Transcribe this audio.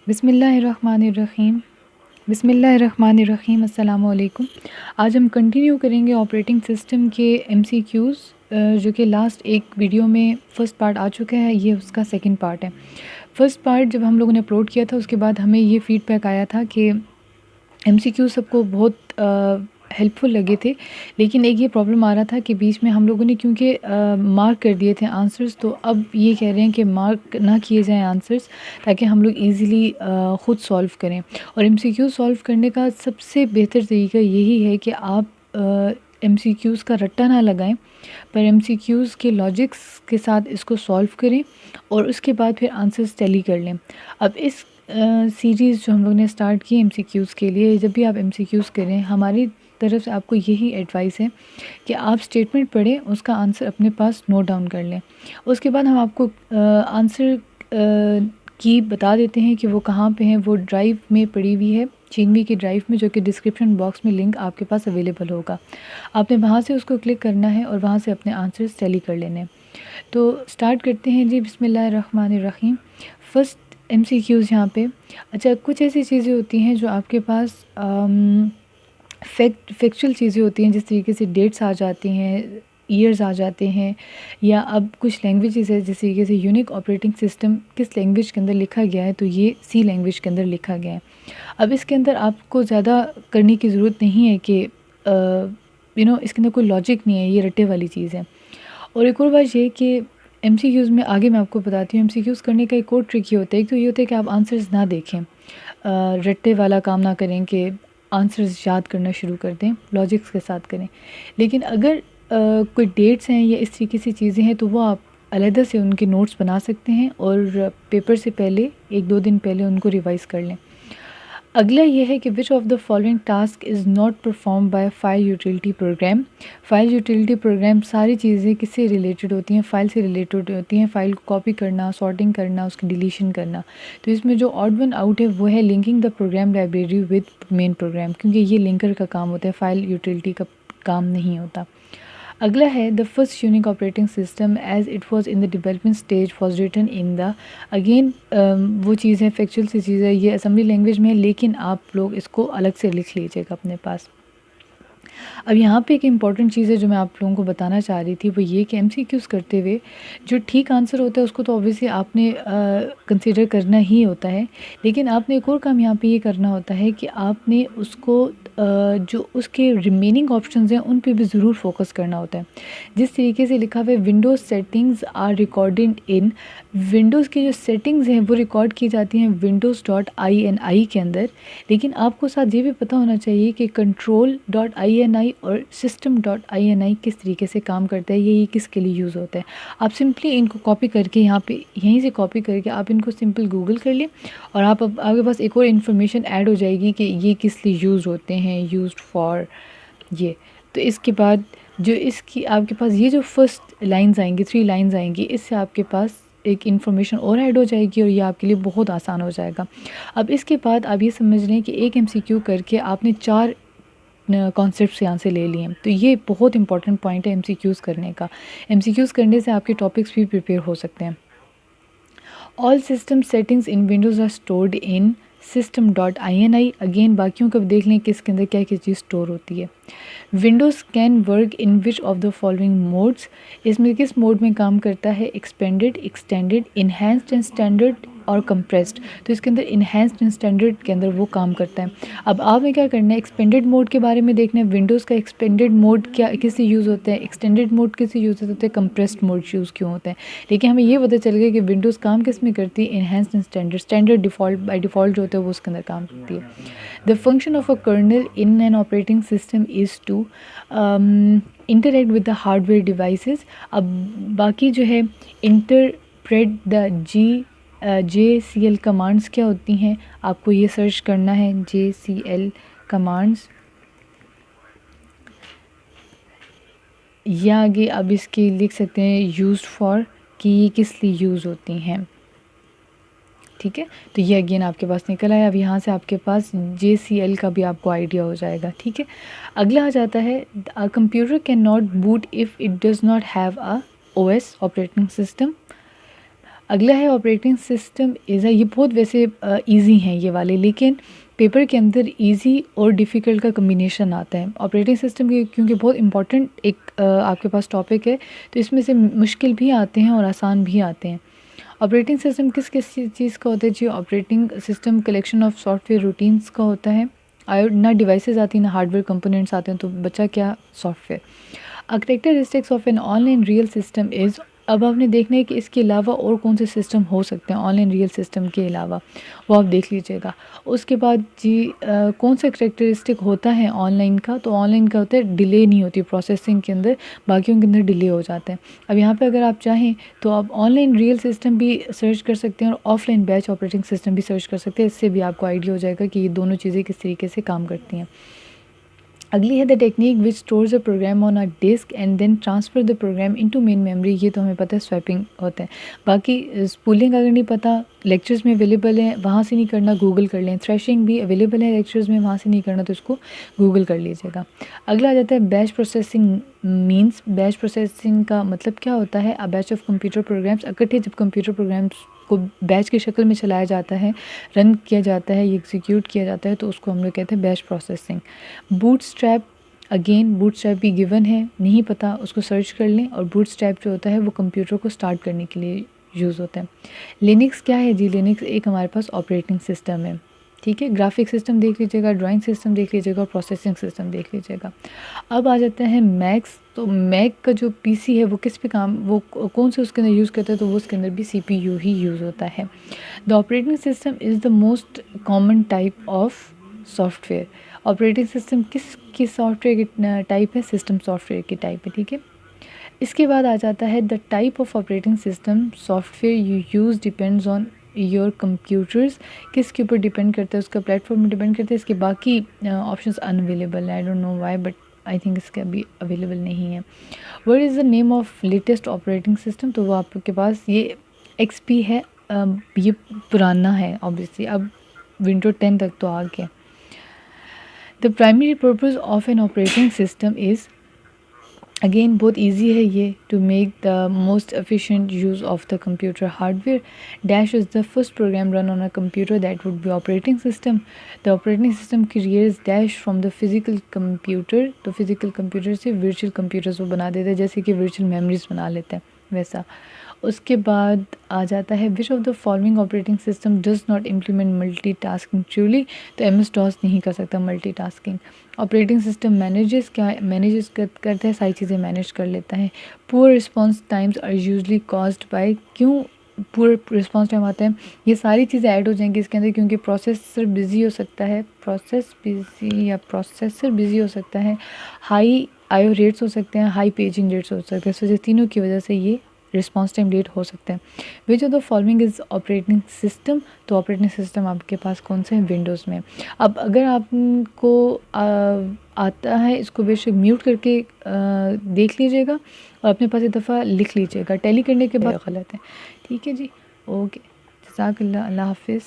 बिस्मिल्लाहिर्रहमानिर्रहीम बिस्मिल्लाहिर्रहमानिर्रहीम अस्सलामुअलैकुम। आज हम कंटिन्यू करेंगे ऑपरेटिंग सिस्टम के एमसीक्यूज़, जो कि लास्ट एक वीडियो में फ़र्स्ट पार्ट आ चुका है, ये उसका सेकंड पार्ट है। फ़र्स्ट पार्ट जब हम लोगों ने अपलोड किया था उसके बाद हमें ये फ़ीडबैक आया था कि एमसीक्यू सबको बहुत हेल्पफुल लगे थे, लेकिन एक ये प्रॉब्लम आ रहा था कि बीच में हम लोगों ने क्योंकि मार्क कर दिए थे आंसर्स, तो अब ये कह रहे हैं कि मार्क ना किए जाएं आंसर्स, ताकि हम लोग इजीली ख़ुद सॉल्व करें। और एमसीक्यू सॉल्व करने का सबसे बेहतर तरीका यही है कि आप एमसीक्यूज़ का रट्टा ना लगाएं, पर एमसीक्यूज़ के लॉजिक्स के साथ इसको सॉल्व करें और उसके बाद फिर आंसर्स टैली कर लें। अब इस सीरीज़ जो हम लोग ने स्टार्ट की एमसीक्यूज़ के लिए, जब भी आप एमसीक्यूज़ करें, हमारी तरफ से आपको यही एडवाइस है कि आप स्टेटमेंट पढ़ें, उसका आंसर अपने पास नोट डाउन कर लें। उसके बाद हम आपको आंसर की बता देते हैं कि वो कहाँ पे हैं। वो ड्राइव में पड़ी हुई है, चीनवी की ड्राइव में, जो कि डिस्क्रिप्शन बॉक्स में लिंक आपके पास अवेलेबल होगा। आपने वहाँ से उसको क्लिक करना है और वहाँ से अपने आंसर्स टैली कर लेने। तो स्टार्ट करते हैं जी, बिस्मिल्लाहिर्रहमानिर्रहीम। फ़र्स्ट एमसीक्यूज़ यहाँ पे। अच्छा, कुछ ऐसी चीज़ें होती हैं जो आपके पास फैक्चुअल चीज़ें होती हैं, जिस तरीके से डेट्स आ जाती हैं, ईयर्स आ जाते हैं, या अब कुछ लैंग्वेजेस है, जिस तरीके से यूनिक ऑपरेटिंग सिस्टम किस लैंग्वेज के अंदर लिखा गया है, तो ये सी लैंग्वेज के अंदर लिखा गया है। अब इसके अंदर आपको ज़्यादा करने की ज़रूरत नहीं है कि इसके अंदर कोई लॉजिक नहीं है, ये रट्टे वाली चीज़ है। और एक और बात ये कि एमसीक्यूज़ में आगे मैं आपको बताती हूँ, एमसीक्यूज़ करने का एक और ट्रिक ये होता है। एक तो ये होता है कि आप आंसर्स ना देखें, रट्टे वाला काम ना करें कि आंसर्स याद करना शुरू कर दें, लॉजिक्स के साथ करें। लेकिन अगर कोई डेट्स हैं या इस तरीके से चीज़ें हैं, तो वो आप अलहदा से उनके नोट्स बना सकते हैं और पेपर से पहले 1-2 दिन पहले उनको रिवाइज़ कर लें। अगला ये है कि विच of the following task is not perform by file utility programme. File utility programme सारी चीज़ें किससे रिलेटेड होती हैं? फाइल से रिलेटेड होती हैं। फाइल को कॉपी करना, सॉर्टिंग करना, उसकी डिलीशन करना। तो इसमें जो ऑड वन आउट है वो है linking the program library with main program, क्योंकि ये लिंकर का काम होता है, फाइल यूटिलिटी का काम नहीं होता। अगला है the first Unix operating system as it was in the development stage was written in the. Again वो चीज़ है, फैक्चुअल सी चीज़ है, ये असेंबली लैंग्वेज में है, लेकिन आप लोग इसको अलग से लिख लीजिएगा अपने पास। अब यहाँ पे एक इम्पॉर्टेंट चीज़ है जो मैं आप लोगों को बताना चाह रही थी, वो ये कि एमसीक्यूज़ करते हुए जो ठीक आंसर होता है उसको तो ऑब्वियसली आपने कंसिडर करना ही होता है, लेकिन आपने एक और काम यहाँ पे ये करना होता है कि आपने उसको जो उसके रिमेनिंग ऑप्शंस हैं उन पे भी ज़रूर फोकस करना होता है। जिस तरीके से लिखा हुआ है, Windows settings are recorded in, Windows की जो सेटिंग्स हैं वो रिकॉर्ड की जाती हैं windows.ini के अंदर, लेकिन आपको साथ ये भी पता होना चाहिए कि control.ini और system.ini किस तरीके से काम करता है, ये किसके लिए यूज़ होता है। आप सिंपली इनको कॉपी करके यहाँ पे, यहीं से कॉपी करके आप इनको सिंपल गूगल कर लें और आपके पास एक और इन्फॉर्मेशन ऐड हो जाएगी कि ये किस लिए यूज़ होते हैं, यूज्ड फॉर ये। तो इसके बाद जो इसकी आपके पास ये जो फर्स्ट लाइन्स आएंगी, 3 लाइन्स आएंगी, इससे आपके पास एक इन्फॉर्मेशन और ऐड हो जाएगी और ये आपके लिए बहुत आसान हो जाएगा। अब इसके बाद आप ये समझ लें कि एक एमसीक्यू करके आपने 4 कॉन्सेप्ट्स यहाँ से ले लिए हैं। तो ये बहुत इंपॉर्टेंट पॉइंट है एमसीक्यूज़ करने का। एमसीक्यूज़ करने से आपके टॉपिक्स भी प्रिपेयर हो सकते हैं। All system settings in Windows are stored in system.ini। Again बाकियों का देख लें कि इसके अंदर क्या क्या चीज़ स्टोर होती है। Windows can work in which of the following modes, इसमें किस मोड में काम करता है? Expanded, extended, enhanced and standard और कंप्रेस्ड। तो इसके अंदर इन्हेंस्ड एंड स्टैंडर्ड के अंदर वो काम करता है। अब आपने क्या करना है, एक्सपेंडेड मोड के बारे में देखना है। विंडोज़ का एक्सपेंडेड मोड क्या किससे यूज़ होता है, एक्सटेंडेड मोड किससे यूज़ होता है, कंप्रेस्ड मोड यूज़ क्यों होता है। लेकिन हमें ये पता चल गया कि विंडोज़ काम किस में करती है, enhanced and standard. Standard default by default जो होता है वो उसके अंदर काम करती है। The function of a kernel in an operating system is to interact with the hardware devices. अब बाकी जो है, इंटरप्रेट द JCL कमांड्स क्या होती हैं, आपको ये सर्च करना है। JCL कमांड्स, या आगे अब इसकी लिख सकते हैं यूज्ड फॉर, कि ये किस लिए यूज़ होती हैं। ठीक है, तो ये अगेन आपके पास निकल आया। अब यहाँ से आपके पास JCL का भी आपको आइडिया हो जाएगा। ठीक है, अगला आ जाता है, a computer can not boot if it does not have a OS operating system. अगला है ऑपरेटिंग सिस्टम इज़ ये बहुत वैसे ईजी हैं ये वाले, लेकिन पेपर के अंदर इजी और डिफ़िकल्ट का कम्बिनेशन आता है। ऑपरेटिंग सिस्टम के क्योंकि बहुत इंपॉर्टेंट एक आपके पास टॉपिक है, तो इसमें से मुश्किल भी आते हैं और आसान भी आते हैं। ऑपरेटिंग सिस्टम किस किस चीज़ का होता है जी? Operating system collection of software routines का होता है। ना डिवाइसेस आती ना हार्डवेयर कंपोनेंट्स आते हैं, तो बचा क्या? Software. Characteristics of an online real system is, अब आपने देखना है कि इसके अलावा और कौन से सिस्टम हो सकते हैं ऑनलाइन रियल सिस्टम के अलावा, वो आप देख लीजिएगा। उसके बाद जी कौन सा करेक्टरिस्टिक होता है ऑनलाइन का? तो ऑनलाइन का होता है डिले नहीं होती प्रोसेसिंग के अंदर, बाकियों के अंदर डिले हो जाते हैं। अब यहाँ पे अगर आप चाहें तो आप ऑनलाइन रियल सिस्टम भी सर्च कर सकते हैं और ऑफलाइन बैच ऑपरेटिंग सिस्टम भी सर्च कर सकते हैं। इससे भी आपको आइडिया हो जाएगा कि ये दोनों चीज़ें किस तरीके से काम करती हैं। अगली है the technique which stores a program on a disk and then transfer the program into main memory. ये तो हमें पता है स्वैपिंग होता है। बाकी स्पूलिंग अगर नहीं पता, लेक्चर्स में अवेलेबल है, वहाँ से नहीं करना गूगल कर लें। थ्रेशिंग भी अवेलेबल है लेक्चर्स में, वहाँ से नहीं करना तो इसको गूगल कर लीजिएगा। अगला आ जाता है batch processing means. Batch processing का मतलब क्या होता है? A batch of computer programs, इकट्ठे जब कंप्यूटर प्रोग्राम्स को बैच की शक्ल में चलाया जाता है, रन किया जाता है, एग्जीक्यूट किया जाता है, तो उसको हम लोग कहते हैं batch processing. Bootstrap, again bootstrap भी गिवन है, नहीं पता उसको सर्च कर लें। और बूटस्ट्रैप जो होता है वो कंप्यूटर को स्टार्ट करने के लिए यूज़ होता है। लिनक्स क्या है जी? लिनक्स एक हमारे पास ऑपरेटिंग सिस्टम है, ठीक है। ग्राफिक सिस्टम देख लीजिएगा, ड्राइंग सिस्टम देख लीजिएगा और प्रोसेसिंग सिस्टम देख लीजिएगा। अब आ जाता है मैक्स। तो मैक का जो पीसी है वो किस पे काम, वो कौन से उसके अंदर यूज़ करता है? तो वो उसके अंदर भी सीपीयू ही यूज़ होता है। The operating system is the most common type of software. Operating system किस सॉफ्टवेयर की टाइप है? सिस्टम सॉफ्टवेयर की टाइप है, ठीक है। इसके बाद आ जाता है the type of operating system software you use depends on your computers. किसके ऊपर डिपेंड करता है? उसका प्लेटफॉर्म में डिपेंड करता है। इसके बाकी ऑप्शंस अनअवेलेबल है, I don't know why, but I think इसका अभी अवेलेबल नहीं है। What is the name of latest operating system? तो वो आपके पास ये एक्सपी है, ये पुराना है ऑब्वियसली, अब विंडो 10 तक तो आ गया। The primary purpose of an operating system is, again बहुत इजी है ये, to make the most efficient use of the computer hardware. Dash is the first program run on a computer that would be operating system. The operating system creates dash from the physical computer. तो physical computer से virtual computers वो बना देते हैं, जैसे कि virtual memories बना लेते हैं वैसा। उसके बाद आ जाता है which of the following operating system does not implement multi tasking truly. तो MS DOS नहीं कर सकता multi tasking. Operating system manages, क्या मैनेजेस करता है? सारी चीज़ें मैनेज कर लेता है। Poor response times are usually caused by, क्यों पुअर रिस्पॉन्स टाइम आता है? ये सारी चीज़ें ऐड हो जाएंगी इसके अंदर, क्योंकि प्रोसेसर बिजी हो सकता है, प्रोसेसर बिजी हो सकता है, हाई IO रेट्स हो सकते हैं, हाई पेजिंग रेट्स हो सकते हैं। सो ये तीनों की वजह से ये रिस्पॉन्स टाइम लेट हो सकते हैं। विच of the following is operating system? तो ऑपरेटिंग सिस्टम आपके पास कौन से हैं? विंडोज़ में। अब अगर आपको आता है, इसको बेशक म्यूट करके देख लीजिएगा और अपने पास एक दफ़ा लिख लीजिएगा, टैली करने के बाद गलत है, ठीक है जी। ओके, जज़ाकल्लाह, अल्लाह हाफिज़।